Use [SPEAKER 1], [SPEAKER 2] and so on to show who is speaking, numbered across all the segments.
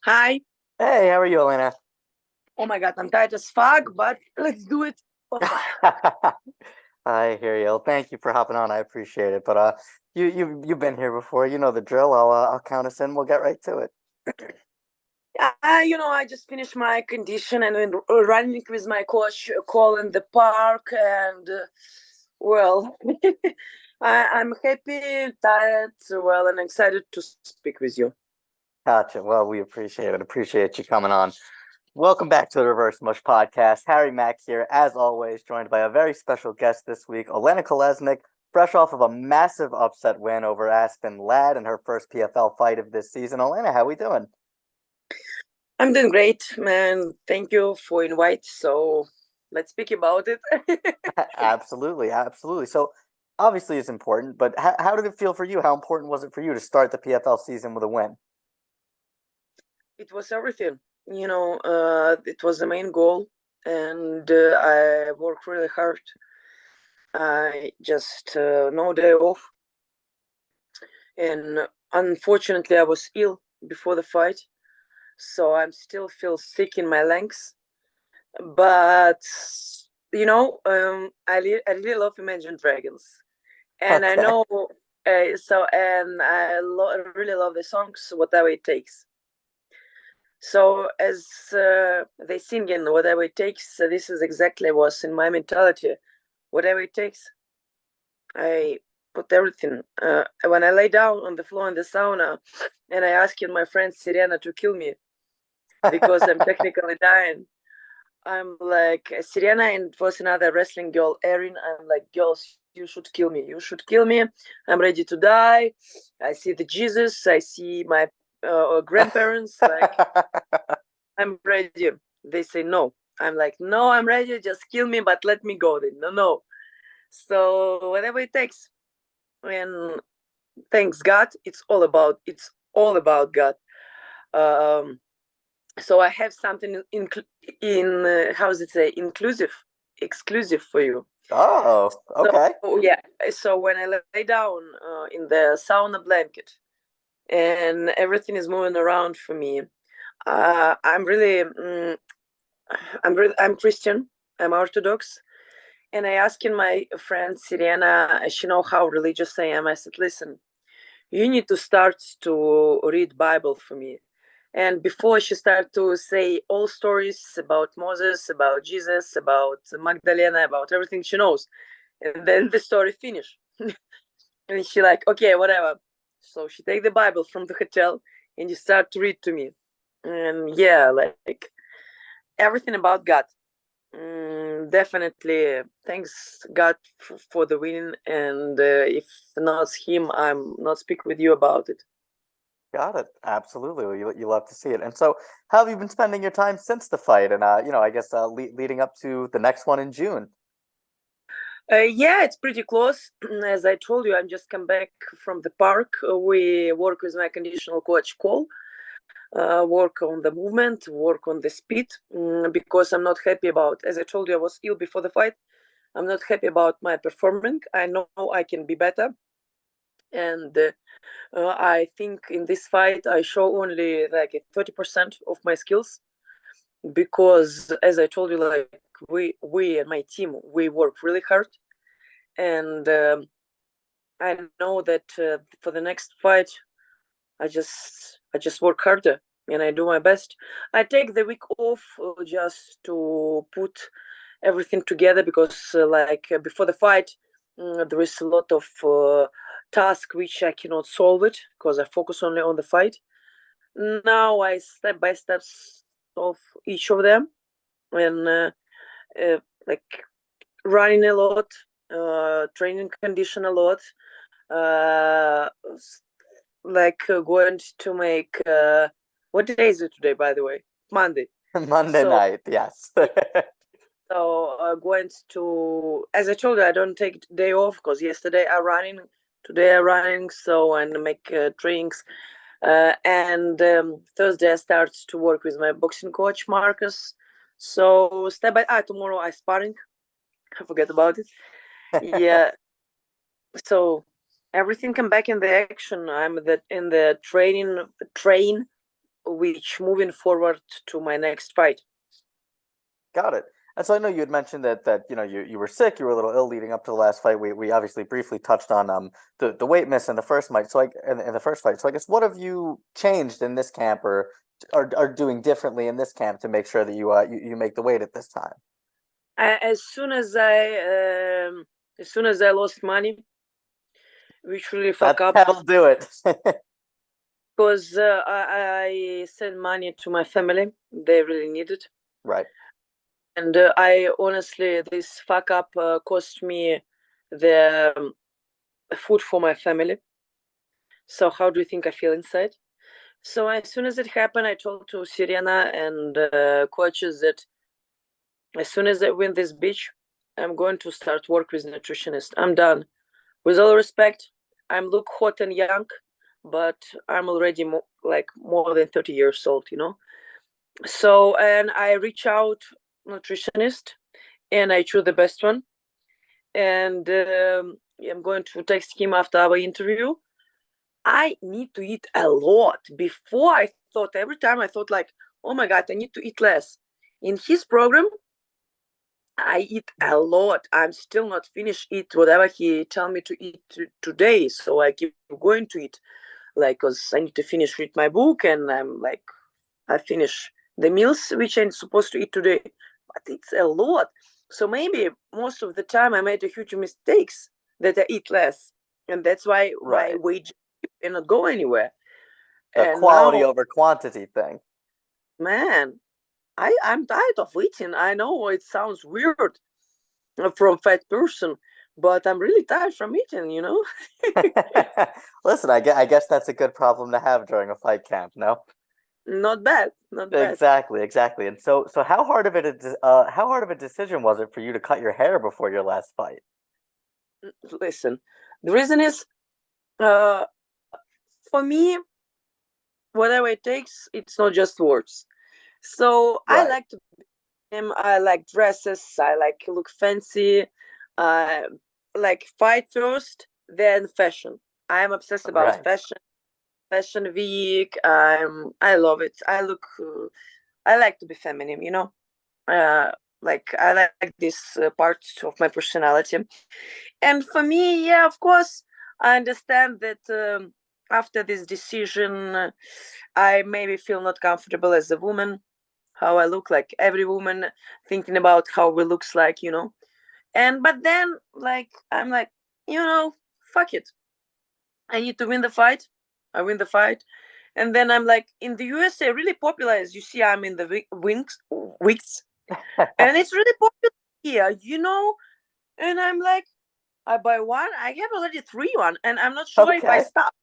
[SPEAKER 1] Hi.
[SPEAKER 2] Hey, how are you, Olena?
[SPEAKER 1] Oh my God, I'm tired as fuck, but let's do it. Oh,
[SPEAKER 2] I hear you. Well, thank you for hopping on. I appreciate it. But you've been here before. You know the drill. I'll count us in. We'll get right to it.
[SPEAKER 1] I just finished my condition and went running with my coach, call in the park, and well, I'm happy, tired, well, and excited to speak with you.
[SPEAKER 2] Gotcha. Well, we appreciate it. Appreciate you coming on. Welcome back to the Reverse Mush Podcast. Harry Mack here, as always, joined by a very special guest this week, Olena Kolesnyk, fresh off of a massive upset win over Aspen Ladd in her first PFL fight of this season. Olena, how we doing?
[SPEAKER 1] I'm doing great, man. Thank you for invite. So let's speak about it.
[SPEAKER 2] Absolutely, absolutely. So obviously it's important, but how did it feel for you? How important was it for you to start the PFL season with a win?
[SPEAKER 1] It was everything. It was the main goal, and I worked really hard. I just no day off, and unfortunately, I was ill before the fight, so I'm still feel sick in my legs. But I really love Imagine Dragons, and I
[SPEAKER 2] Okay.
[SPEAKER 1] know. And really love the songs, whatever it takes. So as they sing in whatever it takes, this is exactly what's in my mentality. Whatever it takes, I put everything. When I lay down on the floor in the sauna, and I asked my friend Sirena to kill me because I'm technically dying. I'm like Sirena, and it was another wrestling girl, Erin. I'm like, girls, you should kill me. You should kill me. I'm ready to die. I see the Jesus. I see my grandparents. Like, I'm ready. They say no. I'm like, no, I'm ready. Just kill me, but let me go. Then no, no. So whatever it takes. And thanks God, it's all about God. Um, so I have something in how does it say inclusive, exclusive for you.
[SPEAKER 2] Oh,
[SPEAKER 1] So
[SPEAKER 2] okay.
[SPEAKER 1] yeah, so when I lay down in the sauna blanket and everything is moving around for me, I'm really I'm Christian. I'm Orthodox, and I asked my friend Sirena, she know how religious I am. I said, listen, you need to start to read Bible for me. And before she started to say all stories about Moses, about Jesus, about Magdalena, about everything she knows, and then the story finished. And she like, okay, whatever. So she take the Bible from the hotel and you start to read to me. And yeah, like everything about God. Definitely, thanks God for the win. And if not him, I'm not speak with you about it.
[SPEAKER 2] Got it. Absolutely. Well, you love to see it. And so, how have you been spending your time since the fight? And I guess leading up to the next one in June.
[SPEAKER 1] Yeah, it's pretty close. As I told you, I'm just come back from the park. We work with my conditional coach Cole, work on the movement, work on the speed, because I'm not happy about. As I told you, I was ill before the fight. I'm not happy about my performing. I know I can be better, and I think in this fight I show only like 30% of my skills because, as I told you, like we and my team we work really hard, and I know that for the next fight I just work harder and I do my best. I take the week off just to put everything together because before the fight there is a lot of tasks which I cannot solve it because I focus only on the fight. Now I step by step solve each of them, and like running a lot, training condition a lot, uh, going to make what day is it today, by the way? Monday.
[SPEAKER 2] Monday
[SPEAKER 1] So
[SPEAKER 2] night, yes.
[SPEAKER 1] going to, as I told you, I don't take day off because yesterday I running, today I running, so and make trainings. And Thursday I start to work with my boxing coach Marcus. So step by tomorrow I sparring. I forget about it. Yeah. So everything come back in the action. I'm in the train which moving forward to my next fight.
[SPEAKER 2] Got it. And so I know you had mentioned that you were sick, you were a little ill leading up to the last fight. We obviously briefly touched on the weight miss in the first fight. So in the first fight. So I guess what have you changed in this camp or are doing differently in this camp to make sure that you make the weight at this time?
[SPEAKER 1] As soon as I lost money, which really fuck up,
[SPEAKER 2] That'll do it.
[SPEAKER 1] because I sent money to my family. They really need it.
[SPEAKER 2] Right.
[SPEAKER 1] And I honestly, this fuck up cost me the food for my family. So how do you think I feel inside? So as soon as it happened, I told to Sirena and coaches that as soon as I win this bitch, I'm going to start work with nutritionist. I'm done. With all respect, I'm look hot and young, but I'm already more than 30 years old, you know. So and I reach out nutritionist and I choose the best one. And I'm going to text him after our interview. I need to eat a lot. Before I thought every time I thought like, oh my god, I need to eat less. In his program, I eat a lot. I'm still not finished eat whatever he tell me to eat today. So I keep going to eat, like, cause I need to finish read my book, and I'm like, I finish the meals which I'm supposed to eat today. But it's a lot. So maybe most of the time I made a huge mistakes that I eat less, and that's why my
[SPEAKER 2] Right.
[SPEAKER 1] weight cannot go anywhere.
[SPEAKER 2] The
[SPEAKER 1] And
[SPEAKER 2] quality
[SPEAKER 1] now,
[SPEAKER 2] over quantity thing.
[SPEAKER 1] man, I'm tired of eating. I know it sounds weird from fat person, but I'm really tired from eating, you know.
[SPEAKER 2] Listen, I guess that's a good problem to have during a fight camp, no?
[SPEAKER 1] Not bad, not bad.
[SPEAKER 2] Exactly, exactly. And so how hard of a decision was it for you to cut your hair before your last fight?
[SPEAKER 1] Listen, the reason is, uh, for me, whatever it takes, it's not just words. So I
[SPEAKER 2] Right,
[SPEAKER 1] like to him. I like dresses. I like look fancy. Uh, like fight first, then fashion. I'm obsessed about
[SPEAKER 2] right,
[SPEAKER 1] fashion. Fashion week. I love it. I like to be feminine. You know. Uh, like I like this part of my personality. And for me, yeah, of course, I understand that after this decision, I maybe feel not comfortable as a woman, how I look like every woman thinking about how we looks like, you know. And but then, like, I'm like, you know, fuck it. I need to win the fight. I win the fight. And then I'm like, in the USA, really popular, as you see, I'm in the weeks, and it's really popular here, you know. And I'm like, I buy one, I have already three one, and I'm not sure if I
[SPEAKER 2] okay.
[SPEAKER 1] stop.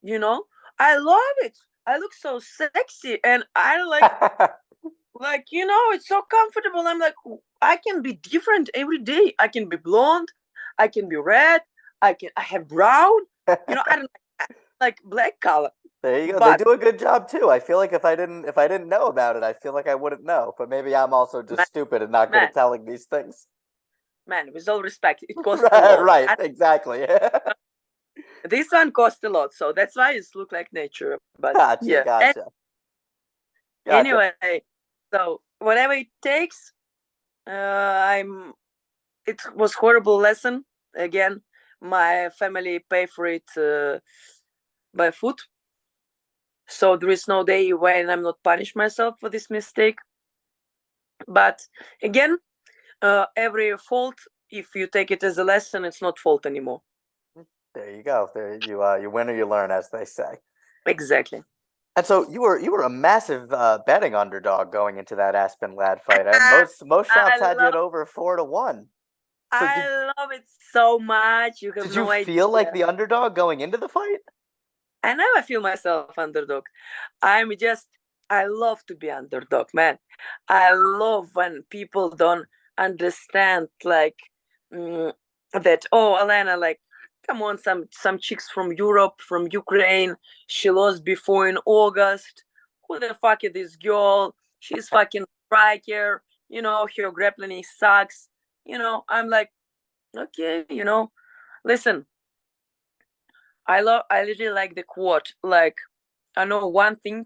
[SPEAKER 1] You know, I love it. I look so sexy, and I like you know, it's so comfortable. I'm like, I can be different every day. I can be blonde, I can be red, I have brown. You know, I don't like black color,
[SPEAKER 2] There you go. They
[SPEAKER 1] but
[SPEAKER 2] do a good job too. I feel like if I didn't know about it, I feel like I wouldn't know. But maybe I'm also just
[SPEAKER 1] man,
[SPEAKER 2] stupid and not good
[SPEAKER 1] man,
[SPEAKER 2] at telling these things.
[SPEAKER 1] man, with all respect, it costs a
[SPEAKER 2] Right,
[SPEAKER 1] lot.
[SPEAKER 2] right, exactly.
[SPEAKER 1] This one costs a lot, so that's why it's look like nature. But
[SPEAKER 2] Gotcha,
[SPEAKER 1] yeah,
[SPEAKER 2] gotcha, gotcha.
[SPEAKER 1] anyway, so whatever it takes, I'm. It was horrible lesson. Again, my family pay for it by food, so there is no day when I'm not punish myself for this mistake. But again, every fault, if you take it as a lesson, it's not fault anymore.
[SPEAKER 2] There you go. There you win or you learn, as they say.
[SPEAKER 1] Exactly.
[SPEAKER 2] And so you were a massive betting underdog going into that Aspen Ladd fight. And
[SPEAKER 1] I
[SPEAKER 2] most shops had you
[SPEAKER 1] love
[SPEAKER 2] at over 4-1. So did
[SPEAKER 1] I love it so much. You have
[SPEAKER 2] did you
[SPEAKER 1] no
[SPEAKER 2] feel like
[SPEAKER 1] idea.
[SPEAKER 2] the underdog going into the fight?
[SPEAKER 1] I never feel myself underdog. I'm just, I love to be underdog, man. I love when people don't understand, like, that, oh, Alena, like, come on, some chicks from Europe, from Ukraine, she lost before in August. Who the fuck is this girl? She's fucking striker. You know, her grappling sucks. You know, I'm like, okay, you know, listen, I really like the quote. Like, I know one thing.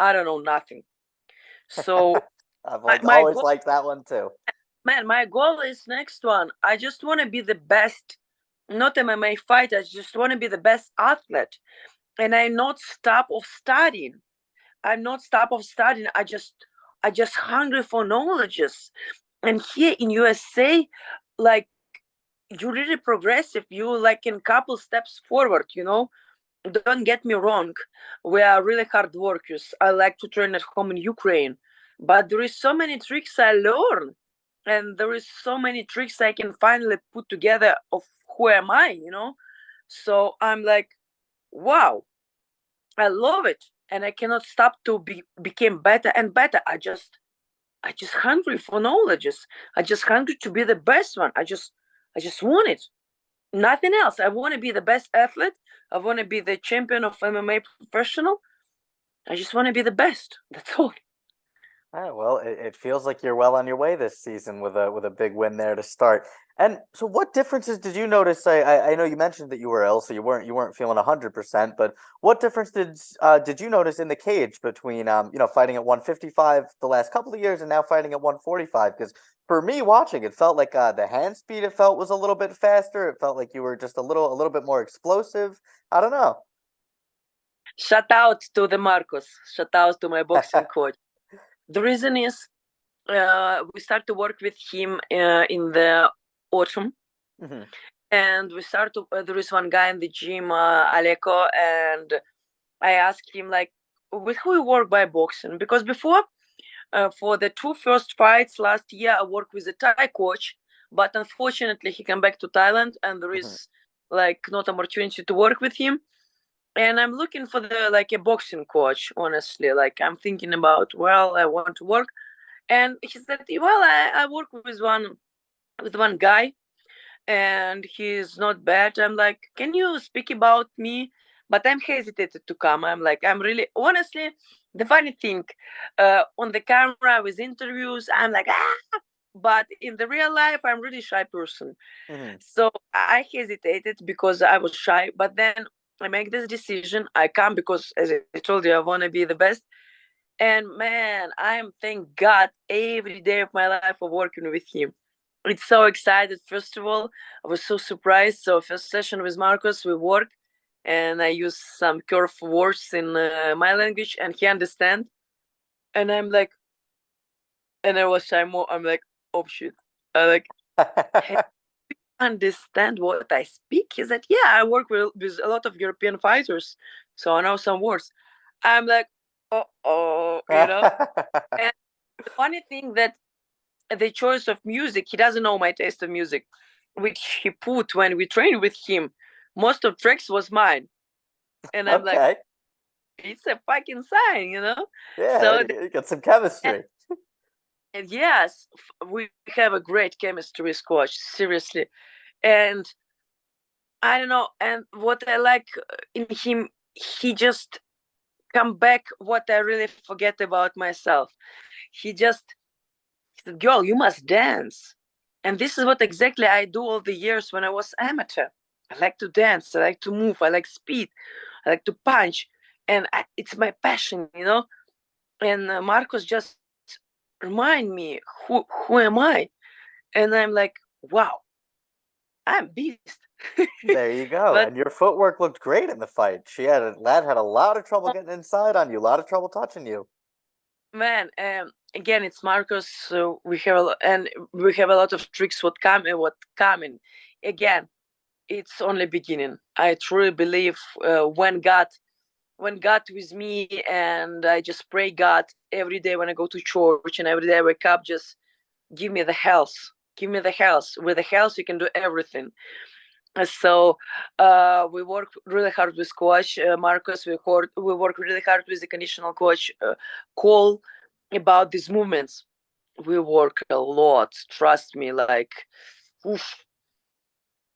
[SPEAKER 1] I don't know nothing. So
[SPEAKER 2] I've
[SPEAKER 1] my
[SPEAKER 2] always
[SPEAKER 1] goal,
[SPEAKER 2] liked that one too.
[SPEAKER 1] man, my goal is next one. I just want to be the best, not MMA fighter. I just want to be the best athlete, and I not stop of studying. I'm not stop of studying. I just hungry for knowledges. And here in USA, like you really progressive. You like in couple steps forward. Don't get me wrong. We are really hard workers. I like to train at home in Ukraine, but there is so many tricks I learn, and there is so many tricks I can finally put together of who am I. So I'm like, wow, I love it, and I cannot stop to become better and better. I just hungry for knowledges. I just hungry to be the best one. I just want it. Nothing else. I want to be the best athlete. I want to be the champion of MMA professional. I just want to be the best. That's all.
[SPEAKER 2] Well, it feels like you're well on your way this season with a big win there to start. And so, what differences did you notice? I know you mentioned that you were ill, so you weren't feeling 100%. But what difference did you notice in the cage between fighting at 155 the last couple of years and now fighting at 145? Because for me watching, it felt like the hand speed it felt was a little bit faster. It felt like you were just a little bit more explosive. I don't know.
[SPEAKER 1] Shout out to the Marcos. Shout out to my boxing coach. The reason is we start to work with him in the autumn,
[SPEAKER 2] Hmm.
[SPEAKER 1] and we start to. There is one guy in the gym, Aleko, and I asked him like, with who you work by boxing? Because before, for the two first fights last year, I worked with a Thai coach, but unfortunately, he came back to Thailand, and there
[SPEAKER 2] Hmm.
[SPEAKER 1] is like not opportunity to work with him. And I'm looking for the like a boxing coach. Honestly, like I'm thinking about, well, I want to work, and he said, well, I work with one guy, and he's not bad. I'm like, can you speak about me? But I'm hesitated to come. I'm like, I'm really honestly. The funny thing, on the camera with interviews, I'm like, but in the real life, I'm really shy person.
[SPEAKER 2] Hmm.
[SPEAKER 1] So I hesitated because I was shy. But then I make this decision. I come because, as I told you, I want to be the best. And man, I'm thank God every day of my life of working with him. It's so excited. First of all, I was so surprised. So first session with Marcos, we work, and I use some curve words in my language, and he understand. And I'm like, and I was shy more. I'm like, oh shit. I like, hey, understand what I speak? He said, yeah, I work with a lot of European fighters, so I know some words. I'm like, oh. And the funny thing that the choice of music, he doesn't know my taste of music, which he put when we trained with him. Most of tracks was mine, and I'm like,
[SPEAKER 2] Okay.
[SPEAKER 1] it's a fucking sign.
[SPEAKER 2] Yeah,
[SPEAKER 1] So
[SPEAKER 2] you got some
[SPEAKER 1] and,
[SPEAKER 2] chemistry.
[SPEAKER 1] and yes, we have a great chemistry with coach, seriously. And I don't know. And what I like in him, he just come back what I really forget about myself. He just he said, girl, you must dance. And this is what exactly I do all the years when I was amateur. I like to dance. I like to move. I like speed. I like to punch. And it's my passion. And Marcos just remind me who am I? And I'm like, wow, I'm beast.
[SPEAKER 2] There you go.
[SPEAKER 1] But
[SPEAKER 2] And your footwork looked great in the fight. Lad had a lot of trouble getting inside on you, a lot of trouble touching you.
[SPEAKER 1] man, again, it's Marcos. So we have a lot of tricks. What coming? Again, it's only beginning. I truly believe when God with me, and I just pray God every day when I go to church, and every day I wake up, just give me the health. Give me the health. With the health, you can do everything. So we work really hard with coach Marcus. We work really hard with the conditional coach Cole about these movements. We work a lot. Trust me, oof,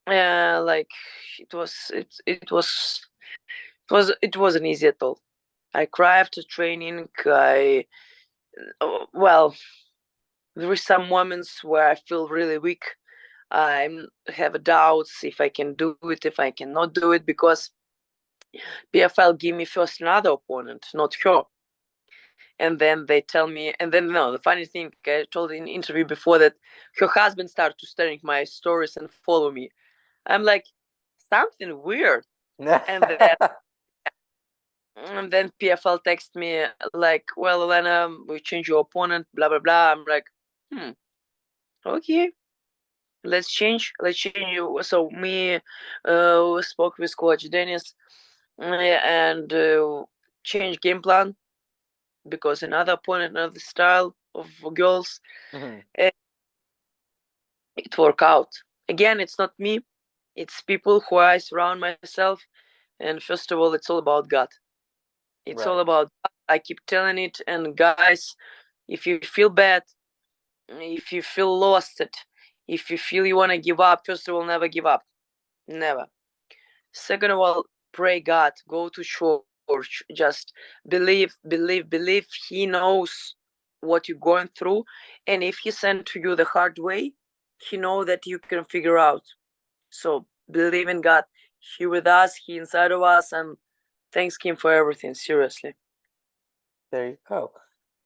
[SPEAKER 1] like it wasn't easy at all. I cry after training. Well, there are some moments where I feel really weak. I have doubts if I can do it, if I cannot do it, because PFL give me first another opponent, not her. And then they tell me, and then no, the funny thing, I told in an interview before that her husband started to staring my stories and follow me. I'm like, something weird. And then and then PFL text me like, well, Olena, we change your opponent, blah blah blah. I'm like, okay, let's change you. So me spoke with coach Dennis and change game plan because another opponent, another style of girls, it worked out. Again, it's not me, it's people who I surround myself. And first of all, it's all about God. It's all about God. I keep telling it. And guys, if you feel bad, if you feel lost, if you feel you want to give up, first of all, never give up. Never. Second of all, pray God. Go to church. Just believe, believe, believe. He knows what you're going through. And if he sent to you the hard way, he knows that you can figure out. So believe in God. He with us. He inside of us. And thanks him for everything. Seriously.
[SPEAKER 2] There you go.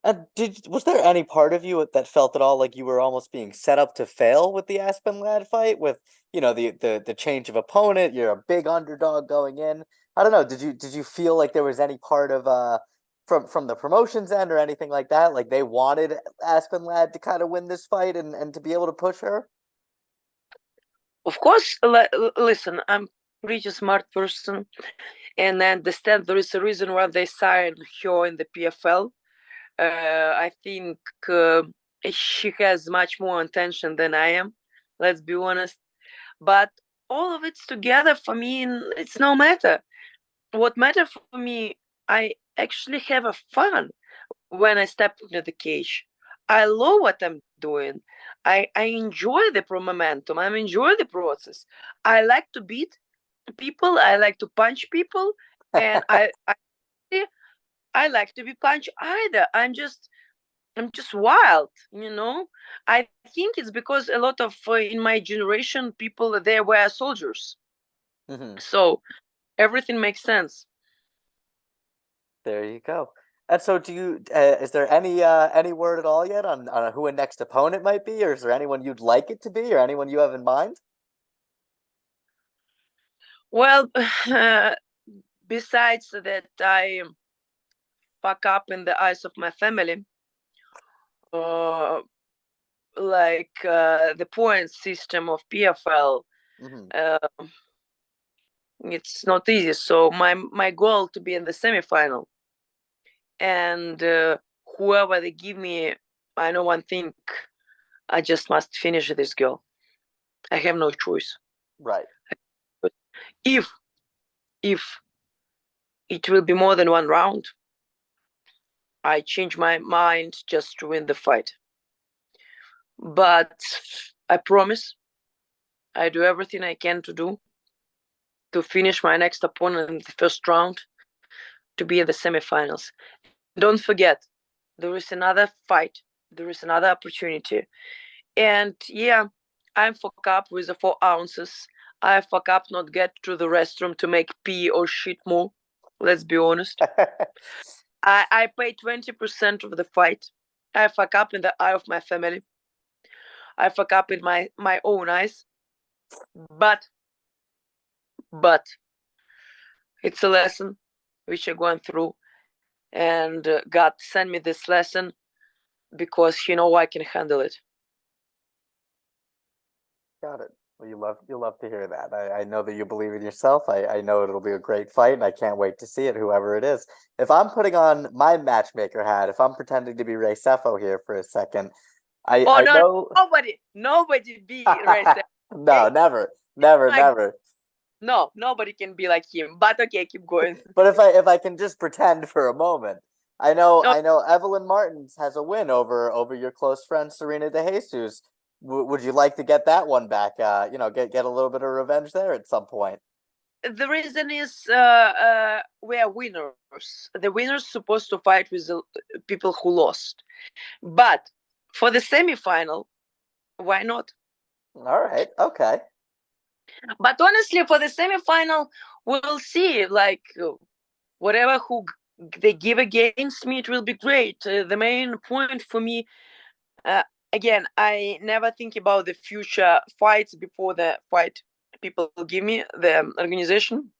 [SPEAKER 2] And was there any part of you that felt at all like you were almost being set up to fail with the Aspen Ladd fight? With the change of opponent, you're a big underdog going in. I don't know. Did you feel like there was any part of from the promotions end or anything like that? Like they wanted Aspen Ladd to kind of win this fight and to be able to push her?
[SPEAKER 1] Of course, listen, I'm pretty smart person, and I understand there is a reason why they signed her in the PFL. I think she has much more attention than I am. Let's be honest. But all of it's together for me, it's no matter. What matters for me, I actually have a fun when I step into the cage. I love what I'm doing. I enjoy the momentum. I enjoy the process. I like to beat people. I like to punch people, and I like to be punched either. I'm just wild, you know. I think it's because a lot of in my generation people they were soldiers, so everything makes sense.
[SPEAKER 2] There you go. And so, is there any word at all yet on who a next opponent might be, or is there anyone you'd like it to be, or anyone you have in mind?
[SPEAKER 1] Well, besides that, I fuck up in the eyes of my family. Uh, the point system of PFL, uh, it's not easy. So my goal to be in the semifinal, and whoever they give me, I know one thing: I just must finish this girl. I have no choice.
[SPEAKER 2] Right.
[SPEAKER 1] But if it will be more than one round, I change my mind just to win the fight. But I promise I do everything I can to finish my next opponent in the first round to be in the semifinals. Don't forget, there is another fight, there is another opportunity. And yeah, I fuck up with the 4 ounces. I fuck up not get to the restroom to make pee or shit more. Let's be honest. I pay 20% of the fight. I fuck up in the eye of my family. I fuck up in my own eyes. But it's a lesson which I'm going through. And God sent me this lesson because He know I can handle it.
[SPEAKER 2] Got it. Well, you love to hear that. I know that you believe in yourself. I know it'll be a great fight, and I can't wait to see it, whoever it is. If I'm putting on my matchmaker hat, if I'm pretending to be Ray Sefo here for a second,
[SPEAKER 1] Oh
[SPEAKER 2] I
[SPEAKER 1] no,
[SPEAKER 2] know.
[SPEAKER 1] nobody be racist.
[SPEAKER 2] No,
[SPEAKER 1] Okay?
[SPEAKER 2] never, never,
[SPEAKER 1] Like
[SPEAKER 2] never.
[SPEAKER 1] no, nobody can be like him. But okay, keep going.
[SPEAKER 2] But if I can just pretend for a moment, I know
[SPEAKER 1] No,
[SPEAKER 2] I know Evelyn Martins has a win over your close friend Serena De Jesus. Would you like to get that one back? Get a little bit of revenge there at some point.
[SPEAKER 1] the reason is we are winners. The winners supposed to fight with the people who lost. But for the semifinal, why not?
[SPEAKER 2] All right, okay.
[SPEAKER 1] But honestly, for the semifinal, we'll see. Like whatever who they give against me, it will be great. The main point for me, again, I never think about the future fights before the fight people give me, the organization.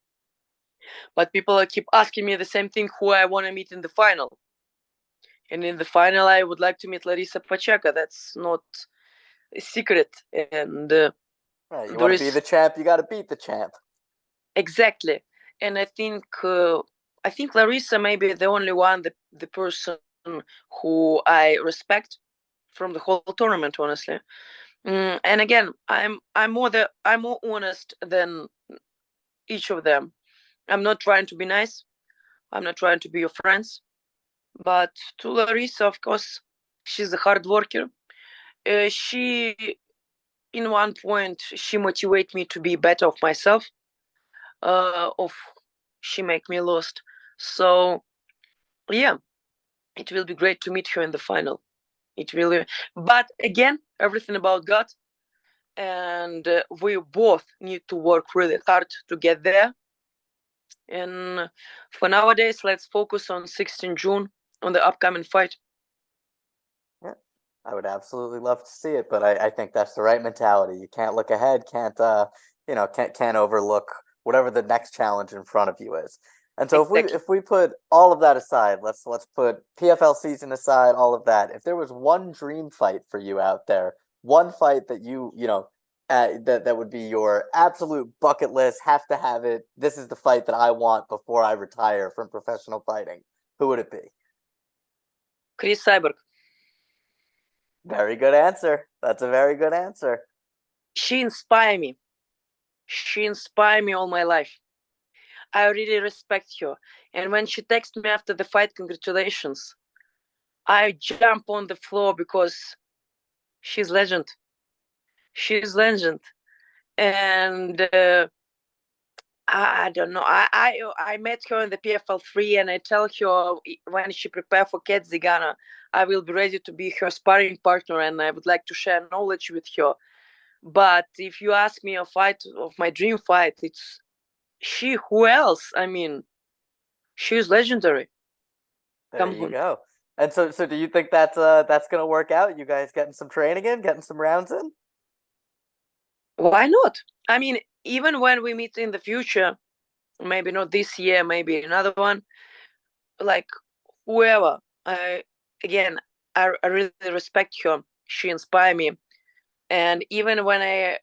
[SPEAKER 1] But people keep asking me the same thing, who I want to meet in the final. And in the final, I would like to meet Larissa Pacheco. That's not a secret. And
[SPEAKER 2] Right, you
[SPEAKER 1] there
[SPEAKER 2] want to be
[SPEAKER 1] is
[SPEAKER 2] the champ, you got to beat the champ.
[SPEAKER 1] exactly. And I think Larissa may be the only one, the person who I respect from the whole tournament, honestly. And again, I'm more honest than each of them. I'm not trying to be nice. I'm not trying to be your friends. But to Larissa, of course, she's a hard worker. She, in one point, she motivated me to be better of myself. Of she make me lost. So yeah, it will be great to meet her in the final. It will, but again, everything about God, and we both need to work really hard to get there. And for nowadays, let's focus on 16 June on the upcoming fight.
[SPEAKER 2] Yeah, I would absolutely love to see it, but I think that's the right mentality. You can't look ahead, can't overlook whatever the next challenge in front of you is. And so
[SPEAKER 1] Exactly.
[SPEAKER 2] if we put all of that aside, let's put PFL season aside, all of that. If there was one dream fight for you out there, one fight that that would be your absolute bucket list, have to have it. This is the fight that I want before I retire from professional fighting. Who would it be?
[SPEAKER 1] Chris Cyborg.
[SPEAKER 2] Very good answer. That's a very good answer.
[SPEAKER 1] She inspired me. She inspired me all my life. I really respect her. And when she texted me after the fight, congratulations, I jump on the floor because she's legend. She's legend. And I don't know. I met her in the PFL 3, and I tell her when she prepare for Cat Zigana, I will be ready to be her sparring partner, and I would like to share knowledge with her. But if you ask me a fight of my dream fight, it's she. Who else? I mean, she's legendary.
[SPEAKER 2] There
[SPEAKER 1] Come
[SPEAKER 2] you
[SPEAKER 1] on.
[SPEAKER 2] go. And so do you think that's gonna work out? You guys getting some training in, getting some rounds in?
[SPEAKER 1] Why not? I mean, even when we meet in the future, maybe not this year, maybe another one, like whoever. Again, I really respect her. She inspired me. And even when I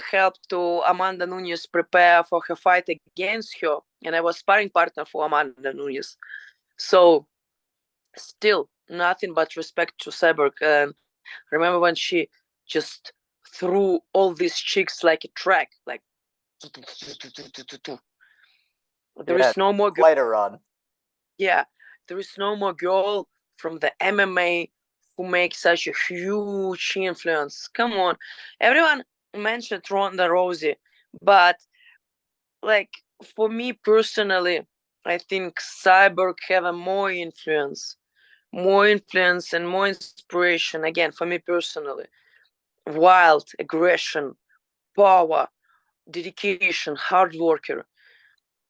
[SPEAKER 1] helped to Amanda Nunes prepare for her fight against her, and I was sparring partner for Amanda Nunes, so still nothing but respect to Cyborg. And remember when she just threw all these chicks like a track, like there
[SPEAKER 2] Yeah,
[SPEAKER 1] is no more girl.
[SPEAKER 2] quite a run.
[SPEAKER 1] Yeah, there is no more girl from the MMA who makes such a huge influence. Come on, everyone mentioned Ronda Rousey, but like for me personally, I think Cyborg have a more influence and more inspiration. Again, for me personally, wild aggression, power, dedication, hard worker.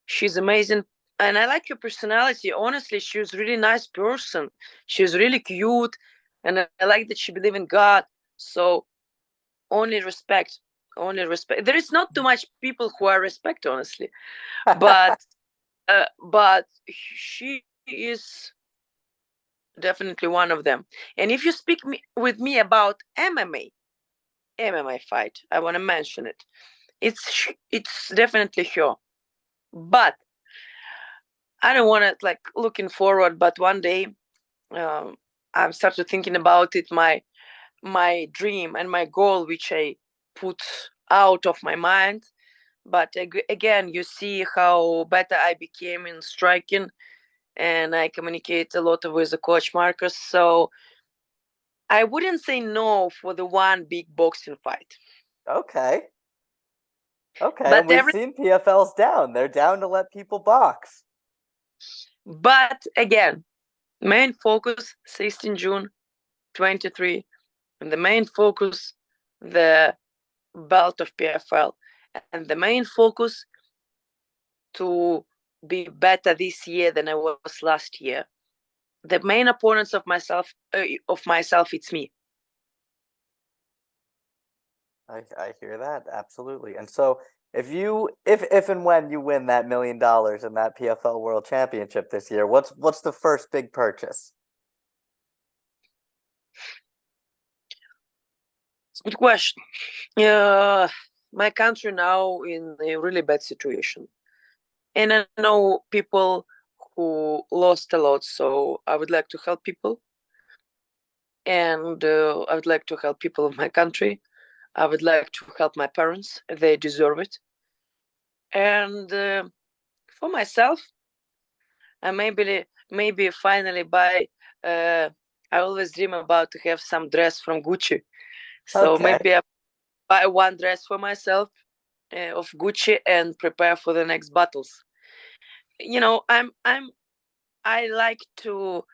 [SPEAKER 1] She's amazing. And I like her personality. Honestly, she was a really nice person. She was really cute. And I like that she believed in God. So only respect. Only respect. There is not too much people who I respect, honestly. But she is definitely one of them. And if you speak with me about MMA fight, I want to mention it. It's definitely her. But I don't want to like looking forward. But one day, I've started thinking about it. My dream and my goal, which I put out of my mind. But again, you see how better I became in striking, and I communicate a lot with the coach Marcus. So I wouldn't say no for the one big boxing fight.
[SPEAKER 2] Okay. Okay, and
[SPEAKER 1] But
[SPEAKER 2] we've seen PFLs down. They're down to let people box.
[SPEAKER 1] again, main focus 16 June 23, and the main focus the belt of PFL, and the main focus to be better this year than I was last year. The main opponents of myself, it's me.
[SPEAKER 2] I hear that absolutely. And so if and when you win that $1 million in that PFL World Championship this year, what's the first big purchase?
[SPEAKER 1] It's a good question. My country now in a really bad situation, and I know people who lost a lot, so I would like to help people, and I would like to help people of my country. I would like to help my parents; they deserve it. And for myself, I maybe finally buy. I always dream about to have some dress from Gucci, so
[SPEAKER 2] Okay.
[SPEAKER 1] maybe I buy one dress for myself of Gucci and prepare for the next battles. I like to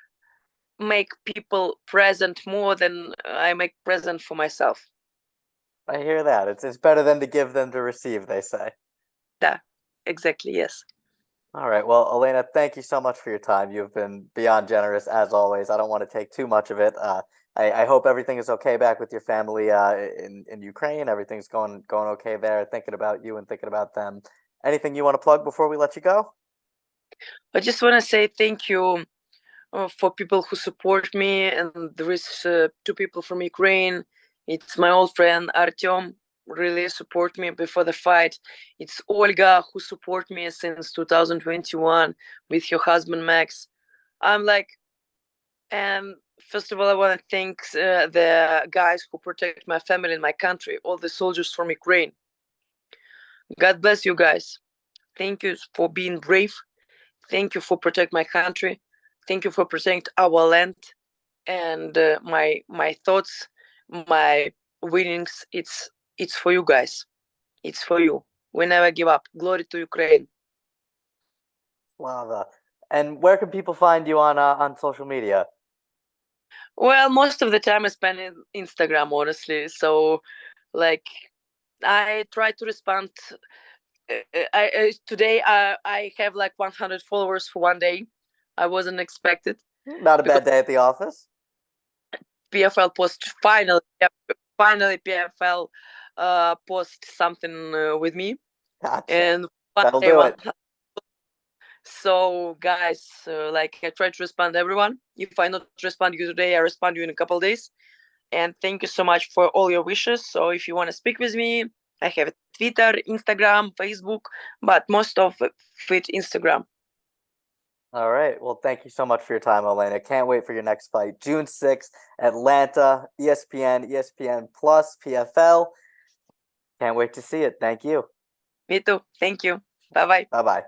[SPEAKER 1] make people present more than I make present for myself.
[SPEAKER 2] I hear that. It's better than to give than to receive, they say.
[SPEAKER 1] Yeah, exactly. Yes.
[SPEAKER 2] All right. Well, Olena, thank you so much for your time. You've been beyond generous as always. I don't want to take too much of it. I hope everything is okay back with your family in Ukraine. Everything's going okay there. Thinking about you and thinking about them. Anything you want to plug before we let you go?
[SPEAKER 1] I just want to say thank you for people who support me, and there is two people from Ukraine. It's my old friend Artyom, really support me before the fight. It's Olga who support me since 2021 with her husband Max. I'm like, and first of all, I want to thank the guys who protect my family and my country, all the soldiers from Ukraine. God bless you guys. Thank you for being brave. Thank you for protect my country. Thank you for protect our land. And my thoughts, my winnings, it's for you guys. It's for you. We never give up. Glory to Ukraine.
[SPEAKER 2] Lava. And where can people find you on social media?
[SPEAKER 1] Well, most of the time I spend in Instagram, honestly. So, like, I try to respond. Today I have like 100 followers for one day. I wasn't expected
[SPEAKER 2] Not a
[SPEAKER 1] because
[SPEAKER 2] bad day at the office.
[SPEAKER 1] PFL post finally PFL post something with me,
[SPEAKER 2] Gotcha.
[SPEAKER 1] and one
[SPEAKER 2] That'll
[SPEAKER 1] day
[SPEAKER 2] do it.
[SPEAKER 1] So guys, like I try to respond to everyone. If I not respond you today, I respond you in a couple days. And thank you so much for all your wishes. So if you want to speak with me, I have Twitter, Instagram, Facebook, but most of it Instagram.
[SPEAKER 2] All right. Well, thank you so much for your time, Olena. Can't wait for your next fight. June 6th, Atlanta, ESPN, ESPN Plus, PFL. Can't wait to see it. Thank you.
[SPEAKER 1] Me too. Thank you. Bye bye.
[SPEAKER 2] Bye bye.